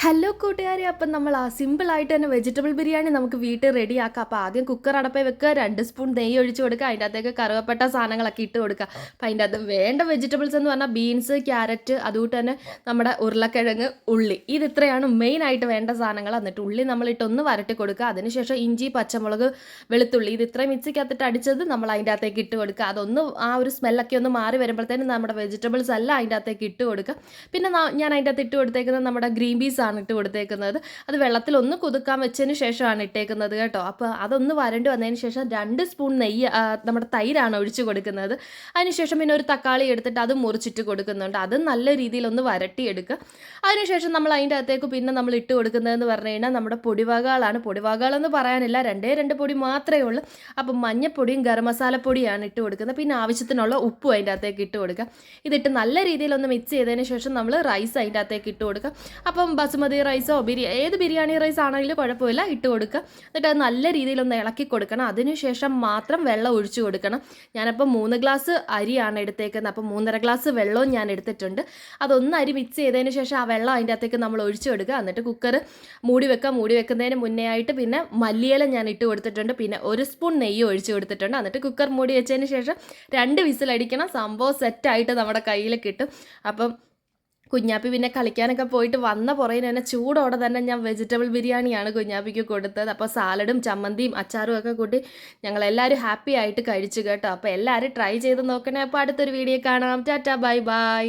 Hello കൂട്ടുകാരെ, അപ്പം നമ്മൾ സിമ്പിളായിട്ട് തന്നെ വെജിറ്റബിൾ ബിരിയാണി നമുക്ക് വീട്ടിൽ റെഡിയാക്കാം. അപ്പോൾ ആദ്യം കുക്കർ അടപ്പേ വെക്കുക, 2 സ്പൂൺ നെയ്യ് ഒഴിച്ച് കൊടുക്കുക, അതിൻ്റെ അകത്തേക്ക് കറുവപ്പട്ട സാധനങ്ങളൊക്കെ ഇട്ട് കൊടുക്കുക. അപ്പോൾ അതിൻ്റെ അകത്ത് വേണ്ട വെജിറ്റബിൾസ് എന്ന് പറഞ്ഞാൽ ബീൻസ്, ക്യാരറ്റ്, അതുകൊണ്ട് തന്നെ നമ്മുടെ ഉരുളക്കിഴങ്ങ്, ഉള്ളി, ഇത് ഇത്രയാണ് മെയിനായിട്ട് വേണ്ട സാധനങ്ങൾ. എന്നിട്ട് ഉള്ളി നമ്മളിട്ടൊന്ന് വരട്ടി കൊടുക്കുക. അതിനുശേഷം ഇഞ്ചി, പച്ചമുളക്, വെളുത്തുള്ളി, ഇത് ഇത്രയും മിക്സിക്കകത്തിട്ട് അടിച്ചത് നമ്മൾ അതിൻ്റെ അകത്തേക്ക് ഇട്ട് കൊടുക്കുക. അതൊന്ന് ആ ഒരു സ്മെല്ലൊക്കെ ഒന്ന് മാറി വരുമ്പോഴത്തേനും നമ്മുടെ വെജിറ്റബിൾസ് എല്ലാം അതിൻ്റെ അകത്തേക്ക് ഇട്ട് കൊടുക്കുക. പിന്നെ ഞാൻ അതിൻ്റെ അകത്ത് ഇട്ട് കൊടുത്തേക്കുന്നത് നമ്മുടെ ഗ്രീൻ പീസ് ആണ് ഇട്ട് കൊടുത്തേക്കുന്നത്. അത് വെള്ളത്തിൽ ഒന്ന് കുതുക്കാൻ വെച്ചതിന് ശേഷമാണ് ഇട്ടേക്കുന്നത് കേട്ടോ. അപ്പോൾ അതൊന്ന് വരണ്ട് വന്നതിന് ശേഷം 2 സ്പൂൺ നെയ്യ് നമ്മുടെ തൈരാണ് ഒഴിച്ച് കൊടുക്കുന്നത്. അതിനുശേഷം പിന്നെ ഒരു തക്കാളി എടുത്തിട്ട് അത് മുറിച്ചിട്ട് കൊടുക്കുന്നുണ്ട്. അത് നല്ല രീതിയിലൊന്ന് വരട്ടിയെടുക്കുക. അതിനുശേഷം നമ്മൾ അതിൻ്റെ അകത്തേക്ക് പിന്നെ നമ്മൾ ഇട്ട് കൊടുക്കുന്നതെന്ന് പറഞ്ഞു കഴിഞ്ഞാൽ നമ്മുടെ പൊടിവകകളാണ്. പൊടിവകകളെന്ന് പറയാനില്ല, 2 പൊടി മാത്രമേ ഉള്ളൂ. അപ്പം മഞ്ഞപ്പൊടിയും ഗരം മസാലപ്പൊടിയാണ് ഇട്ട് കൊടുക്കുന്നത്. പിന്നെ ആവശ്യത്തിനുള്ള ഉപ്പും അതിൻ്റെ അകത്തേക്ക് ഇട്ട് കൊടുക്കുക. ഇതിട്ട് നല്ല രീതിയിലൊന്ന് മിക്സ് ചെയ്തതിന് ശേഷം നമ്മൾ റൈസ് അതിൻ്റെ അകത്തേക്ക് ഇട്ട് കൊടുക്കുക. അപ്പം ബസുമതി റൈസോ ഏത് ബിരിയാണി റൈസ് ആണെങ്കിലും കുഴപ്പമില്ല, ഇട്ട് കൊടുക്കുക. എന്നിട്ട് അത് നല്ല രീതിയിലൊന്ന് ഇളക്കി കൊടുക്കണം. അതിനുശേഷം മാത്രം വെള്ളം ഒഴിച്ചു കൊടുക്കണം. ഞാനപ്പോൾ 3 ഗ്ലാസ് അരിയാണ് എടുത്തേക്കുന്നത്. അപ്പോൾ 3.5 ഗ്ലാസ് വെള്ളവും ഞാൻ എടുത്തിട്ടുണ്ട്. അതൊന്ന് അരി മിക്സ് ചെയ്തതിന് ശേഷം ആ വെള്ളം അതിൻ്റെ അകത്തേക്ക് നമ്മൾ ഒഴിച്ചു കൊടുക്കുക. എന്നിട്ട് കുക്കർ മൂടി വെക്കുക. മൂടി വെക്കുന്നതിന് മുന്നേ ആയിട്ട് പിന്നെ മല്ലിയില ഞാൻ ഇട്ട് കൊടുത്തിട്ടുണ്ട്. പിന്നെ 1 സ്പൂൺ നെയ്യ് ഒഴിച്ചു കൊടുത്തിട്ടുണ്ട്. എന്നിട്ട് കുക്കർ മൂടി വെച്ചതിന് ശേഷം 2 വിസിലടിക്കണം. സംഭവം സെറ്റായിട്ട് നമ്മുടെ കയ്യിൽ കിട്ടും. അപ്പം കുഞ്ഞാപ്പി പിന്നെ കളിക്കാനൊക്കെ പോയിട്ട് വന്ന പുറകിന് തന്നെ ചൂടോടെ തന്നെ ഞാൻ വെജിറ്റബിൾ ബിരിയാണിയാണ് കുഞ്ഞാപ്പിക്ക് കൊടുത്തത്. അപ്പോൾ സാലഡും ചമ്മന്തിയും അച്ചാറും ഒക്കെ കൂട്ടി ഞങ്ങളെല്ലാവരും ഹാപ്പി ആയിട്ട് കഴിച്ചു കേട്ടോ. അപ്പോൾ എല്ലാവരും ട്രൈ ചെയ്ത് നോക്കണേ. അപ്പോൾ അടുത്തൊരു വീഡിയോ കാണാം. Tata, bye bye.